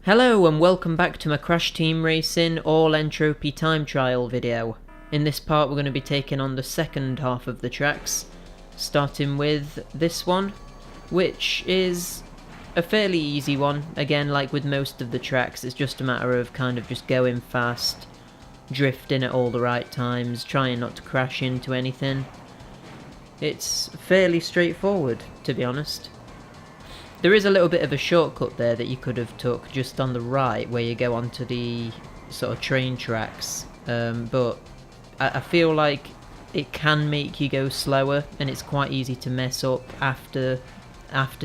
Hello and welcome back to my Crash Team Racing All Entropy Time Trial video. In this part we're going to be taking on the second half of the tracks, starting with this one, which is a fairly easy one. Again, like with most of the tracks, it's just a matter of kind of just going fast, drifting at all the right times, trying not to crash into anything. It's fairly straightforward, to be honest. There is a little bit of a shortcut there that you could have took just on the right where you go onto the sort of train tracks, but I feel like it can make you go slower and it's quite easy to mess up after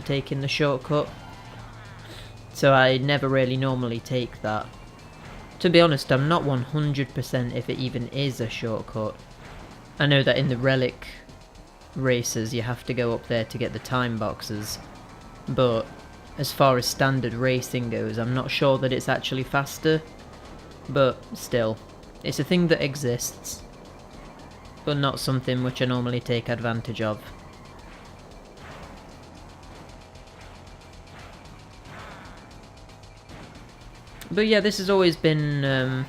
taking the shortcut, so I never really normally take that. To be honest, I'm not 100% if it even is a shortcut. I know that in the relic races you have to go up there to get the time boxes, but as far as standard racing goes, I'm not sure that it's actually faster, but still, it's a thing that exists, but not something which I normally take advantage of. But yeah, this has always been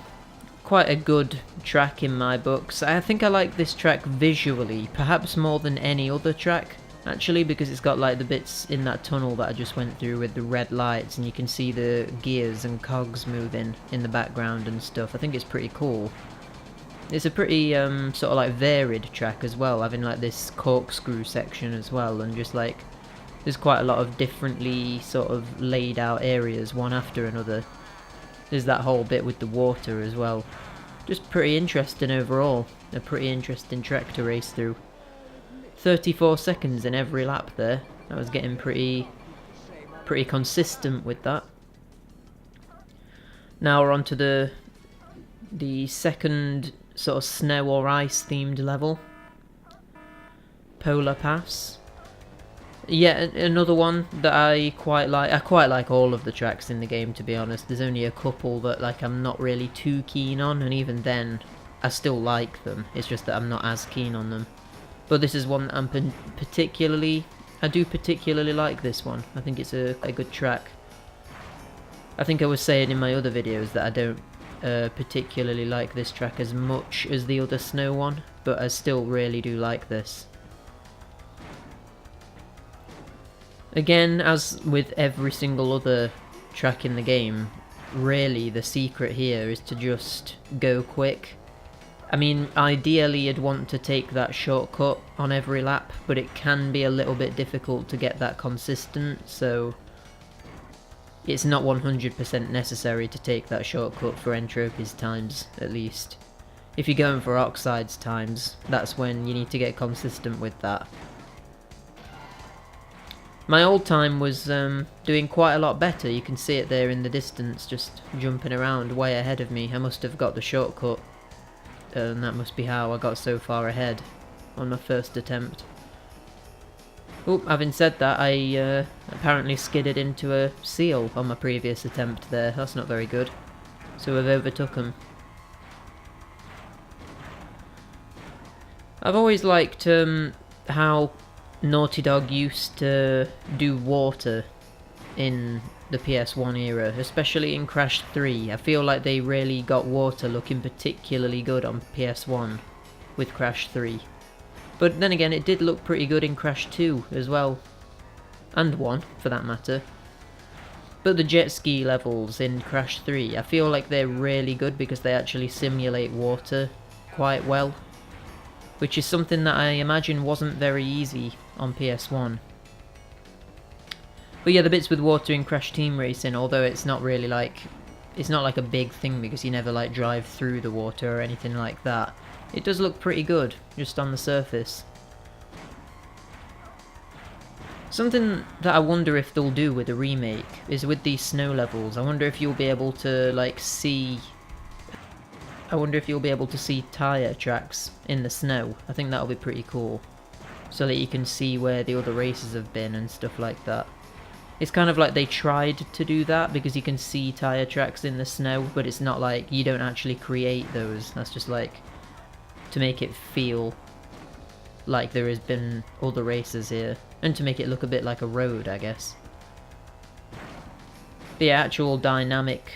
quite a good track in my books. I think I like this track visually, perhaps more than any other track, actually, because it's got like the bits in that tunnel that I just went through with the red lights, and you can see the gears and cogs moving in the background and stuff. I think it's pretty cool. It's a pretty sort of like varied track as well, having like this corkscrew section as well, and just like there's quite a lot of differently sort of laid out areas one after another. There's that whole bit with the water as well. Just pretty interesting overall. A pretty interesting track to race through. 34 seconds in every lap there. I was getting pretty consistent with that. Now we're on to the second sort of snow or ice themed level. Polar Pass. Yeah, another one that I quite like. I quite like all of the tracks in the game, to be honest. There's only a couple that like I'm not really too keen on, and even then I still like them. It's just that I'm not as keen on them. But this is one that I'm I do particularly like this one. I think it's a good track. I think I was saying in my other videos that I don't particularly like this track as much as the other snow one, but I still really do like this. Again, as with every single other track in the game, really the secret here is to just go quick. I mean, ideally you'd want to take that shortcut on every lap, but it can be a little bit difficult to get that consistent, so it's not 100% necessary to take that shortcut for Entropy's times, at least. If you're going for Oxide's times, that's when you need to get consistent with that. My old time was doing quite a lot better. You can see it there in the distance, just jumping around way ahead of me. I must have got the shortcut, and that must be how I got so far ahead on my first attempt. Oh, having said that, I apparently skidded into a seal on my previous attempt there. That's not very good. So I've overtook him. I've always liked how Naughty Dog used to do water in the PS1 era, especially in Crash 3. I feel like they really got water looking particularly good on PS1 with Crash 3. But then again, it did look pretty good in Crash 2 as well, and 1 for that matter. But the jet ski levels in Crash 3, I feel like they're really good because they actually simulate water quite well, which is something that I imagine wasn't very easy on PS1. But yeah, the bits with water in Crash Team Racing, although it's not really like, it's not like a big thing because you never like drive through the water or anything like that, it does look pretty good, just on the surface. Something that I wonder if they'll do with a remake is with these snow levels. I wonder if you'll be able to like see... I wonder if you'll be able to see tyre tracks in the snow. I think that'll be pretty cool, so that you can see where the other races have been and stuff like that. It's kind of like they tried to do that because you can see tyre tracks in the snow, but it's not like you don't actually create those. That's just like to make it feel like there has been other races here, and to make it look a bit like a road, I guess. The actual dynamic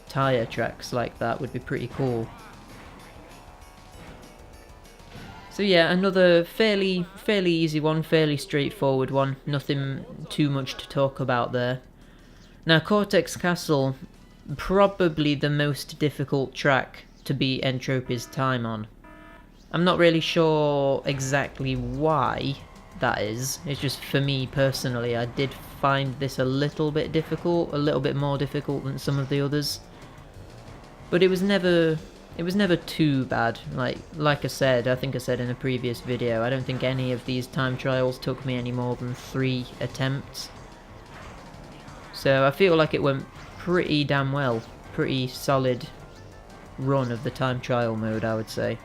tyre tracks like that would be pretty cool. So yeah, another fairly easy one, fairly straightforward one. Nothing too much to talk about there. Now, Cortex Castle, probably the most difficult track to beat Entropy's time on. I'm not really sure exactly why that is. It's just for me personally, I did find this a little bit difficult, a little bit more difficult than some of the others. But it was never too bad. Like I said, I think I said in a previous video, I don't think any of these time trials took me any more than 3 attempts. So I feel like it went pretty damn well. Pretty solid run of the time trial mode, I would say.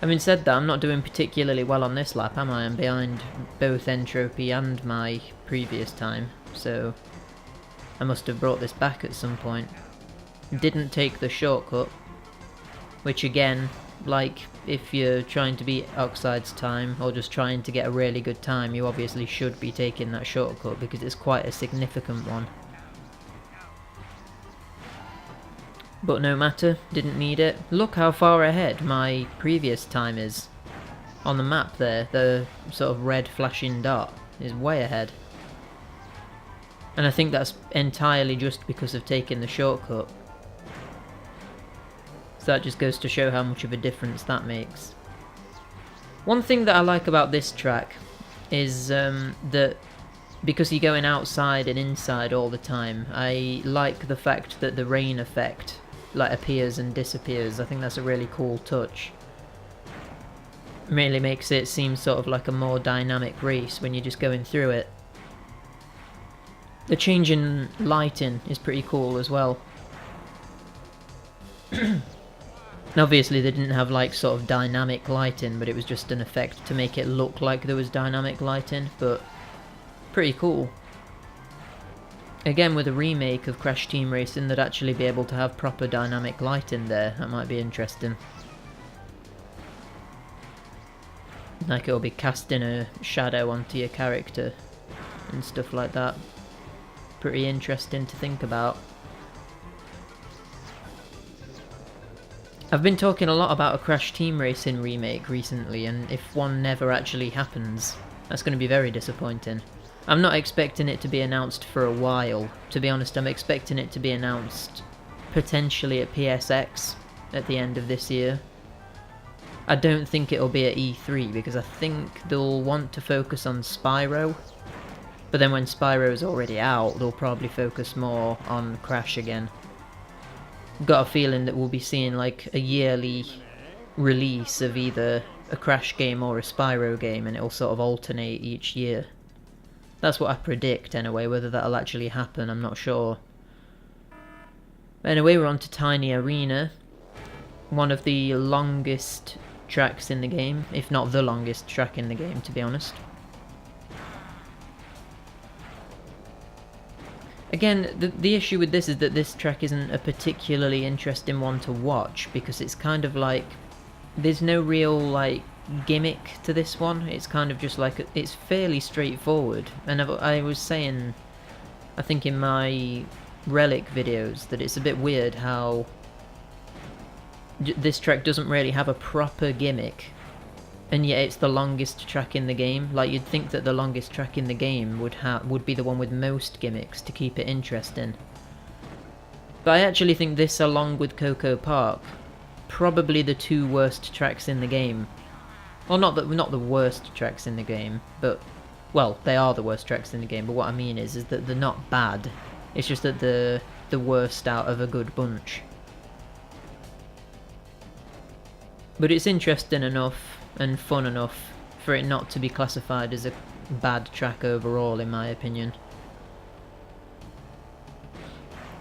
Having said that, I'm not doing particularly well on this lap, am I? I'm behind both Entropy and my previous time, so I must have brought this back at some point. Didn't take the shortcut, which again, like if you're trying to beat Oxide's time or just trying to get a really good time, you obviously should be taking that shortcut because it's quite a significant one. But no matter, didn't need it. Look how far ahead my previous time is. On the map there, the sort of red flashing dot is way ahead. And I think that's entirely just because of taking the shortcut. So that just goes to show how much of a difference that makes. One thing that I like about this track is that because you're going outside and inside all the time, I like the fact that the rain effect appears and disappears. I think that's a really cool touch. Really makes it seem sort of like a more dynamic race when you're just going through it. The change in lighting is pretty cool as well. Obviously they didn't have like sort of dynamic lighting, but it was just an effect to make it look like there was dynamic lighting, but pretty cool. Again, with a remake of Crash Team Racing, they'd actually be able to have proper dynamic lighting there. That might be interesting. Like it'll be casting a shadow onto your character and stuff like that. Pretty interesting to think about. I've been talking a lot about a Crash Team Racing remake recently, and if one never actually happens, that's going to be very disappointing. I'm not expecting it to be announced for a while. To be honest, I'm expecting it to be announced potentially at PSX at the end of this year. I don't think it'll be at E3 because I think they'll want to focus on Spyro. But then when Spyro's already out, they'll probably focus more on Crash again. Got a feeling that we'll be seeing like a yearly release of either a Crash game or a Spyro game, and it'll sort of alternate each year. That's what I predict anyway. Whether that'll actually happen, I'm not sure. But anyway, we're on to Tiny Arena. One of the longest tracks in the game, if not the longest track in the game, to be honest. Again, the issue with this is that this track isn't a particularly interesting one to watch, because it's kind of like, there's no real like gimmick to this one. It's kind of just like, it's fairly straightforward. And I was saying, I think in my Relic videos, that it's a bit weird how this track doesn't really have a proper gimmick, and yet it's the longest track in the game. Like, you'd think that the longest track in the game would be the one with most gimmicks to keep it interesting. But I actually think this, along with Coco Park, probably the 2 worst tracks in the game. Well, not the worst tracks in the game, but, well, they are the worst tracks in the game, but what I mean is that they're not bad. It's just that they're the worst out of a good bunch. But it's interesting enough and fun enough for it not to be classified as a bad track overall, in my opinion.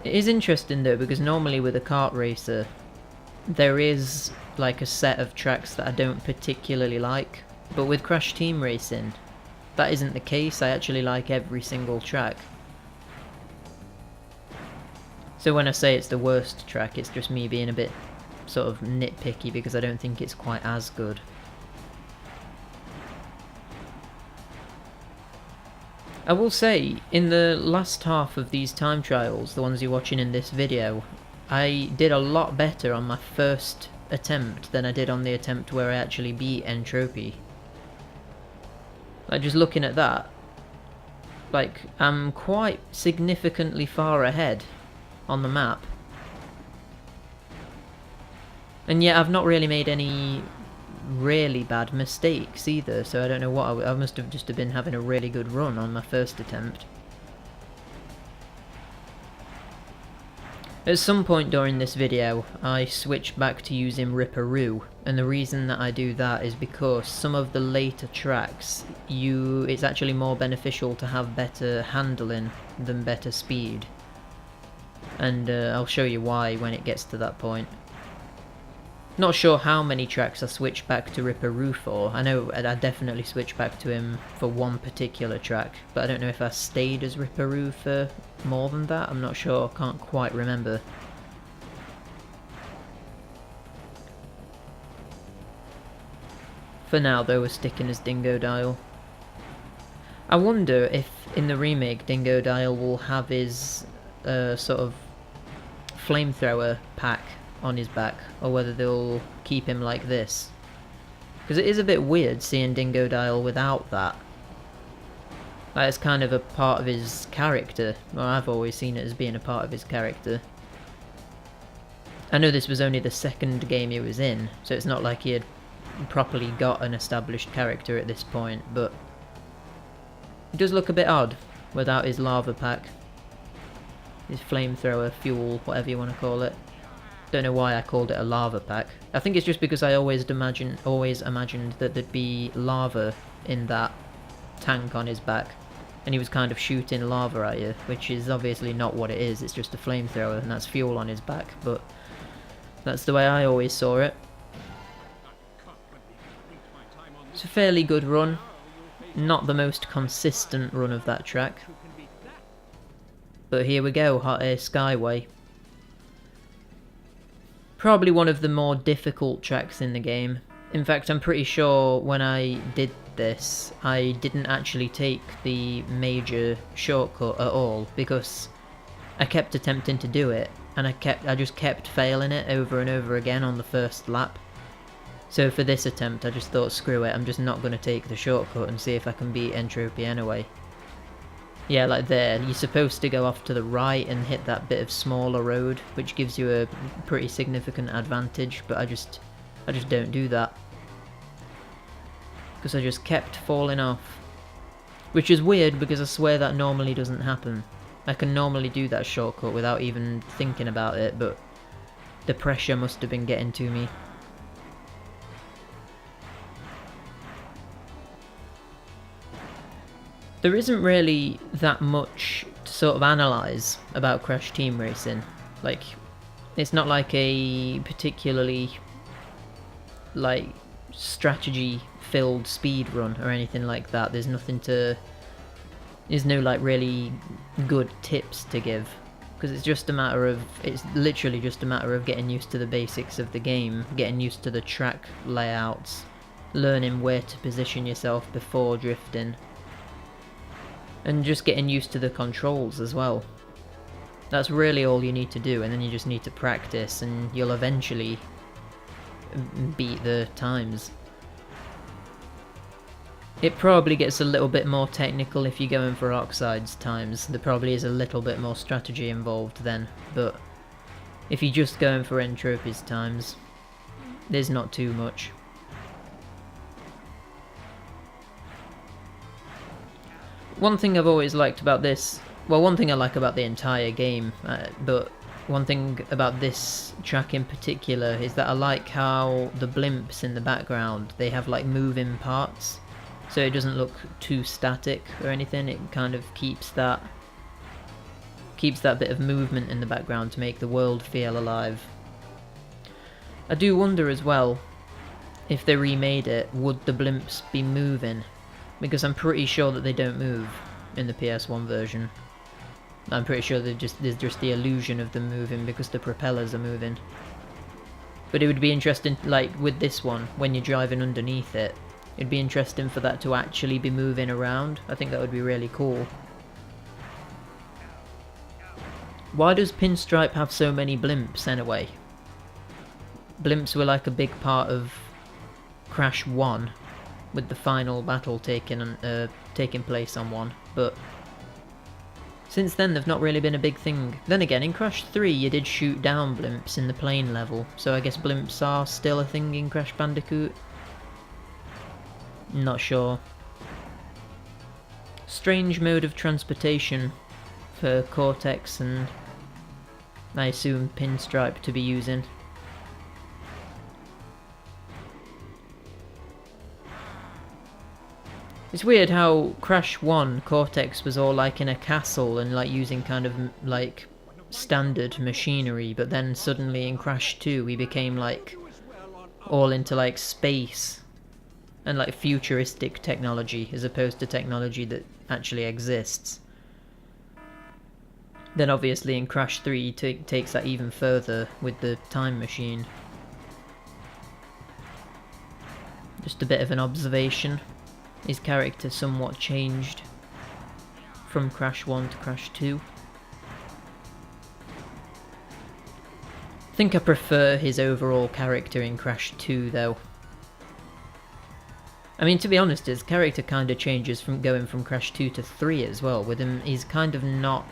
It is interesting though, because normally with a kart racer, there is like a set of tracks that I don't particularly like, but with Crash Team Racing, that isn't the case. I actually like every single track. So when I say it's the worst track, it's just me being a bit sort of nitpicky because I don't think it's quite as good. I will say, in the last half of these time trials, the ones you're watching in this video, I did a lot better on my first attempt than I did on the attempt where I actually beat Tropy. Like, just looking at that, like, I'm quite significantly far ahead on the map. And yet I've not really made any really bad mistakes either, so I don't know what I must have just been having a really good run on my first attempt. At some point during this video, I switch back to using Ripperoo, and the reason that I do that is because some of the later tracks, it's actually more beneficial to have better handling than better speed. And I'll show you why when it gets to that point. Not sure how many tracks I switched back to Ripperoo for. I know I definitely switched back to him for one particular track, but I don't know if I stayed as Ripperoo for more than that. I'm not sure, can't quite remember. For now though, we're sticking as Dingodile. I wonder if in the remake Dingodile will have his sort of flamethrower pack on his back, or whether they'll keep him like this. Because it is a bit weird seeing Dingodile without that. Like, it's kind of a part of his character. Well, I've always seen it as being a part of his character. I know this was only the second game he was in, so it's not like he had properly got an established character at this point, but it does look a bit odd without his lava pack. His flamethrower, fuel, whatever you want to call it. Don't know why I called it a lava pack. I think it's just because I always imagined that there'd be lava in that tank on his back, and he was kind of shooting lava at you, which is obviously not what it is. It's just a flamethrower, and that's fuel on his back, but that's the way I always saw it. It's a fairly good run. Not the most consistent run of that track. But here we go, Hot Air Skyway. Probably one of the more difficult tracks in the game. In fact, I'm pretty sure when I did this, I didn't actually take the major shortcut at all, because I kept attempting to do it, and I just kept failing it over and over again on the first lap. So for this attempt, I just thought, screw it, I'm just not going to take the shortcut and see if I can beat Tropy anyway. Yeah, like there, you're supposed to go off to the right and hit that bit of smaller road, which gives you a pretty significant advantage, but I just don't do that. Because I just kept falling off. Which is weird, because I swear that normally doesn't happen. I can normally do that shortcut without even thinking about it, but the pressure must have been getting to me. There isn't really that much to sort of analyse about Crash Team Racing. Like, it's not like a particularly, like, strategy-filled speed run or anything like that. There's nothing to... There's no, like, really good tips to give. Because it's just a matter of... It's literally just a matter of getting used to the basics of the game, getting used to the track layouts, learning where to position yourself before drifting. And just getting used to the controls as well. That's really all you need to do, and then you just need to practice, and you'll eventually beat the times. It probably gets a little bit more technical if you're going for Oxide's times. There probably is a little bit more strategy involved then, but if you're just going for Tropy's times, there's not too much. One thing I've always liked about this, well, one thing I like about the entire game, but one thing about this track in particular is that I like how the blimps in the background, they have like moving parts, so it doesn't look too static or anything. It kind of keeps that bit of movement in the background to make the world feel alive. I do wonder as well, if they remade it, would the blimps be moving? Because I'm pretty sure that they don't move in the PS1 version. I'm pretty sure there's just the illusion of them moving because the propellers are moving. But it would be interesting, like with this one, when you're driving underneath it, It'd be interesting for that to actually be moving around. I think that would be really cool. Why does Pinstripe have so many blimps anyway? Blimps were like a big part of Crash 1, with the final battle taking place on one, but since then they've not really been a big thing. Then again, in Crash 3 you did shoot down blimps in the plane level, so I guess blimps are still a thing in Crash Bandicoot. Not sure. Strange mode of transportation for Cortex and I assume Pinstripe to be using. It's weird how Crash 1 Cortex was all like in a castle and like using kind of like standard machinery, but then suddenly in Crash 2 he became like all into like space and like futuristic technology as opposed to technology that actually exists. Then obviously in Crash 3 he takes that even further with the time machine. Just a bit of an observation. His character somewhat changed from Crash 1 to Crash 2. I think I prefer his overall character in Crash 2 though. I mean, to be honest, his character kind of changes from going from Crash 2 to 3 as well. With him, he's kind of not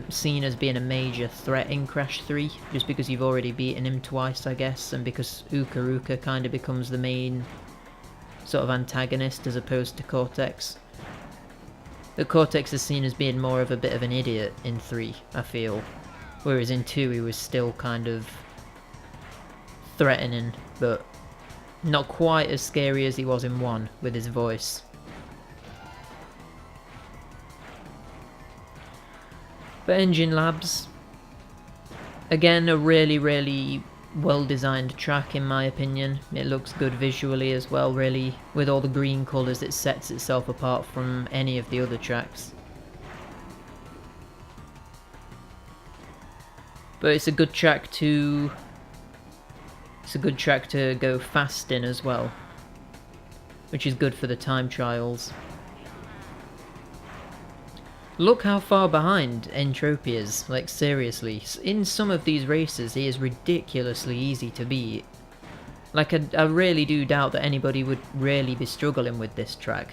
seen as being a major threat in Crash 3, just because you've already beaten him twice, I guess, and because Uka Uka kind of becomes the main sort of antagonist as opposed to Cortex. But Cortex is seen as being more of a bit of an idiot in 3, I feel. Whereas in 2 he was still kind of threatening, but not quite as scary as he was in 1 with his voice. But Engine Labs, again a really well designed track in my opinion. It looks good visually as well, really. With all the green colours it sets itself apart from any of the other tracks. But it's a good track to go fast in as well, which is good for the time trials. Look how far behind Tropy is, like seriously. In some of these races he is ridiculously easy to beat. Like I really do doubt that anybody would really be struggling with this track.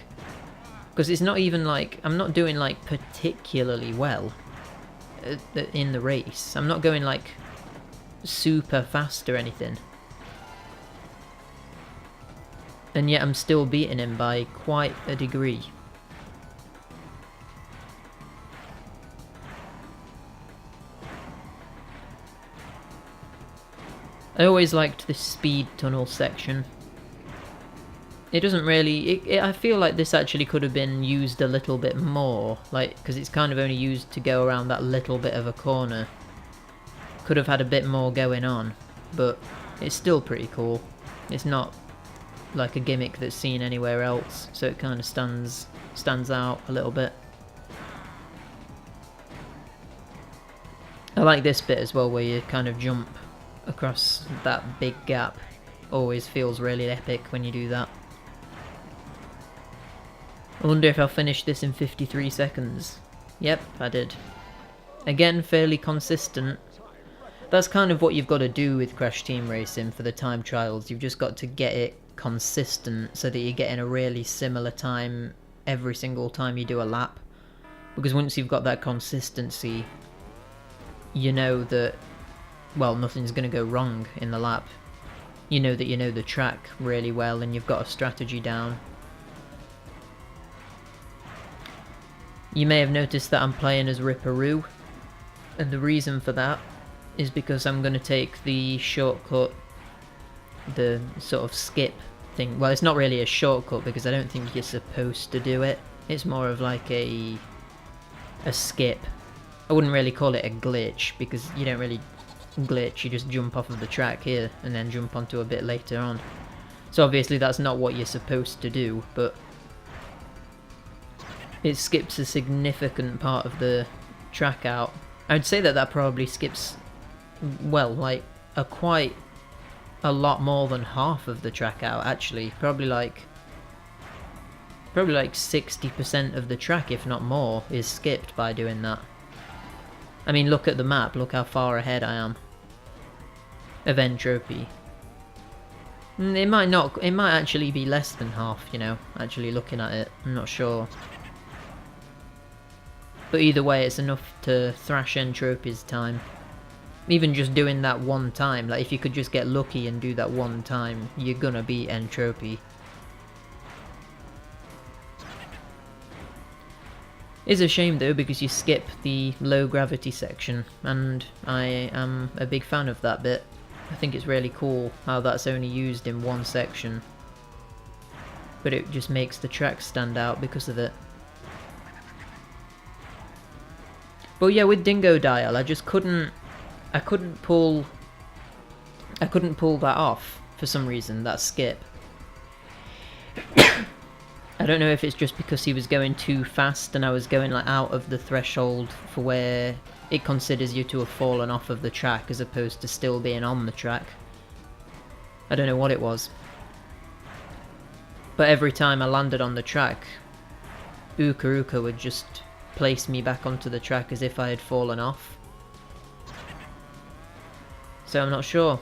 Because it's not even like, I'm not doing like particularly well in the race. I'm not going like super fast or anything. And yet I'm still beating him by quite a degree. I always liked this speed tunnel section. It doesn't really... I feel like this actually could have been used a little bit more, like, because it's kind of only used to go around that little bit of a corner. Could have had a bit more going on, but it's still pretty cool. It's not like a gimmick that's seen anywhere else, so it kind of stands out a little bit. I like this bit as well, where you kind of jump across that big gap. Always feels really epic when you do that. I wonder if I'll finish this in 53 seconds. Yep, I did. Again, fairly consistent. That's kind of what you've got to do with Crash Team Racing for the time trials. You've just got to get it consistent so that you're getting a really similar time every single time you do a lap. Because once you've got that consistency, you know that, well, nothing's going to go wrong in the lap. You know that you know the track really well and you've got a strategy down. You may have noticed that I'm playing as Ripperoo, and the reason for that is because I'm going to take the shortcut, the sort of skip thing. Well, it's not really a shortcut because I don't think you're supposed to do it. It's more of like a skip. I wouldn't really call it a glitch because you don't really glitch, you just jump off of the track here and then jump onto a bit later on. So obviously that's not what you're supposed to do, but it skips a significant part of the track out. I would say that that probably skips, well, like a quite a lot more than half of the track out, actually. Probably like 60% of the track, if not more, is skipped by doing that. I mean, look at the map, look how far ahead I am of Tropy. It might actually be less than half, you know, actually looking at it, I'm not sure. But either way, it's enough to thrash Tropy's time. Even just doing that one time, like if you could just get lucky and do that one time, you're gonna beat Tropy. It's a shame though, because you skip the low gravity section, and I am a big fan of that bit. I think it's really cool how that's only used in one section, but it just makes the track stand out because of it. But yeah, with Dingo Dial, I couldn't pull that off for some reason, that skip. I don't know if it's just because he was going too fast and I was going like out of the threshold for where it considers you to have fallen off of the track as opposed to still being on the track. I don't know what it was. But every time I landed on the track, Uka would just place me back onto the track as if I had fallen off. So I'm not sure.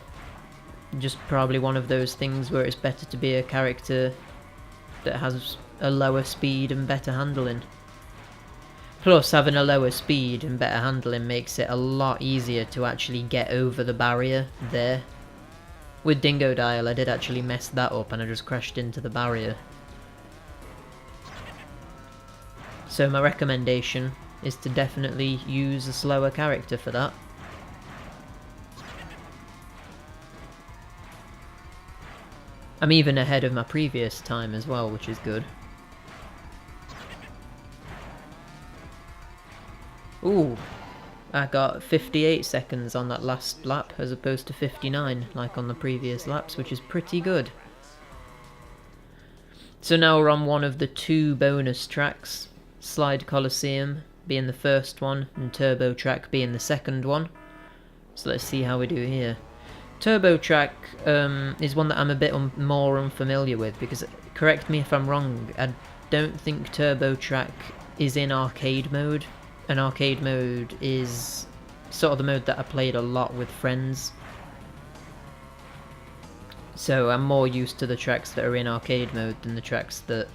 Just probably one of those things where it's better to be a character that has a lower speed and better handling. Plus, having a lower speed and better handling makes it a lot easier to actually get over the barrier there. With Dingo Dial, I did actually mess that up and I just crashed into the barrier. So my recommendation is to definitely use a slower character for that. I'm even ahead of my previous time as well, which is good. Ooh, I got 58 seconds on that last lap as opposed to 59 like on the previous laps, which is pretty good. So now we're on one of the two bonus tracks, Slide Coliseum being the first one and Turbo Track being the second one. So let's see how we do here. Turbo Track is one that I'm a bit more unfamiliar with, because, correct me if I'm wrong, I don't think Turbo Track is in arcade mode. And arcade mode is sort of the mode that I played a lot with friends. So I'm more used to the tracks that are in arcade mode than the tracks that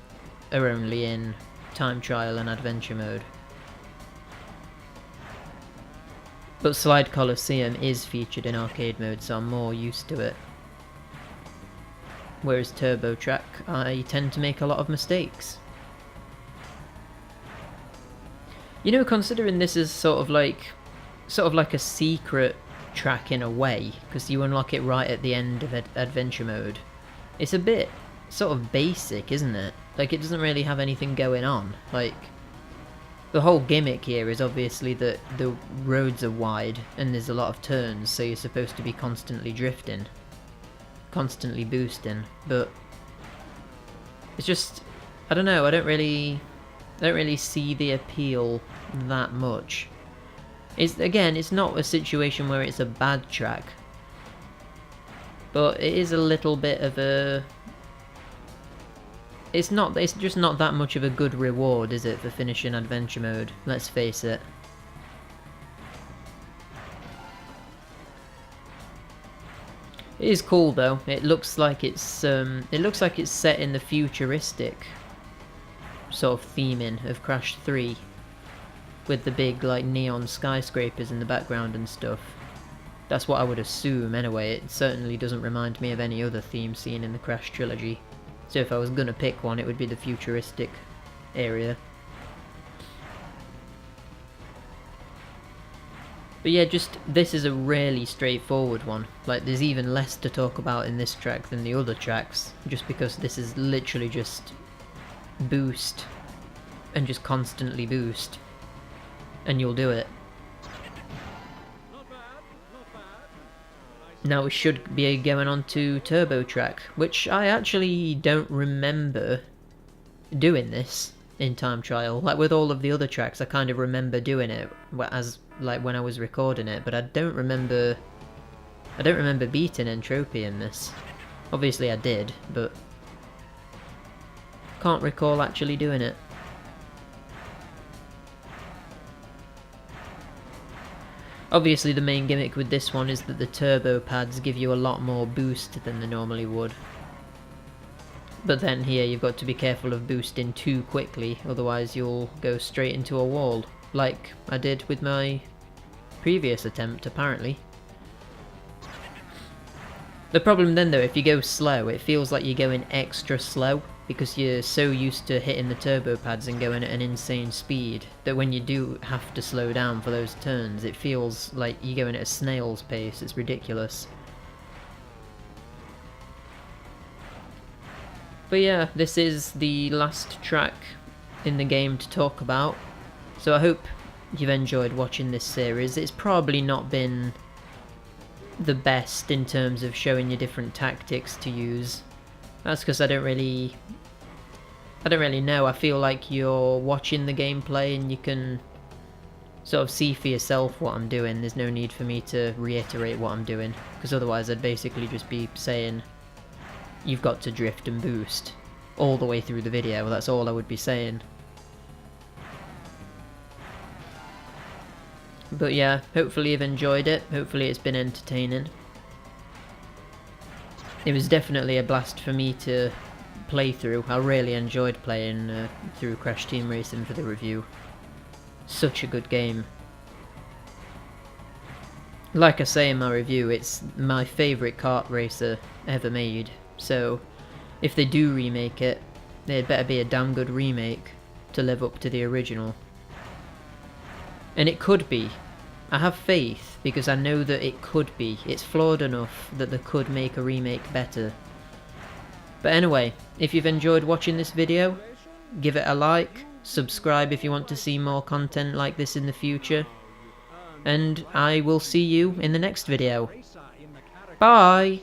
are only in time trial and adventure mode. But Slide Coliseum is featured in arcade mode, so I'm more used to it. Whereas Turbo Track, I tend to make a lot of mistakes. You know, considering this is sort of like a secret track in a way, because you unlock it right at the end of adventure mode, it's a bit sort of basic, isn't it? Like, it doesn't really have anything going on. Like, the whole gimmick here is obviously that the roads are wide and there's a lot of turns, so you're supposed to be constantly drifting, constantly boosting, but it's just, I don't know, I don't really see the appeal that much. It's not a situation where it's a bad track, but it is a little bit of a, it's just not that much of a good reward, is it, for finishing adventure mode, let's face it. It is cool though. It looks like it's set in the futuristic sort of theming of Crash 3, with the big like neon skyscrapers in the background and stuff. That's what I would assume anyway. It certainly doesn't remind me of any other theme scene in the Crash trilogy. So if I was gonna pick one, it would be the futuristic area. But yeah, just, this is a really straightforward one. Like, there's even less to talk about in this track than the other tracks, just because this is literally just boost, and just constantly boost, and you'll do it. Now we should be going on to Turbo Track, which I actually don't remember doing this in time trial. Like with all of the other tracks, I kind of remember doing it as like when I was recording it, but I don't remember I don't remember beating Tropy in this. Obviously I did, but can't recall actually doing it. Obviously the main gimmick with this one is that the turbo pads give you a lot more boost than they normally would. But then here you've got to be careful of boosting too quickly, otherwise you'll go straight into a wall, like I did with my previous attempt apparently. The problem then though, if you go slow, it feels like you're going extra slow, because you're so used to hitting the turbo pads and going at an insane speed, that when you do have to slow down for those turns, it feels like you're going at a snail's pace. It's ridiculous. But yeah, this is the last track in the game to talk about, so I hope you've enjoyed watching this series. It's probably not been the best in terms of showing you different tactics to use. That's because I don't really know. I feel like you're watching the gameplay and you can sort of see for yourself what I'm doing. There's no need for me to reiterate what I'm doing, because otherwise I'd basically just be saying you've got to drift and boost all the way through the video. That's all I would be saying. But yeah, hopefully you've enjoyed it. Hopefully it's been entertaining. It was definitely a blast for me to play through. I really enjoyed playing through Crash Team Racing for the review. Such a good game. Like I say in my review, it's my favourite kart racer ever made. So if they do remake it, it'd better be a damn good remake to live up to the original. And it could be. I have faith, because I know that it could be. It's flawed enough that they could make a remake better. But anyway, if you've enjoyed watching this video, give it a like, subscribe if you want to see more content like this in the future, and I will see you in the next video. Bye!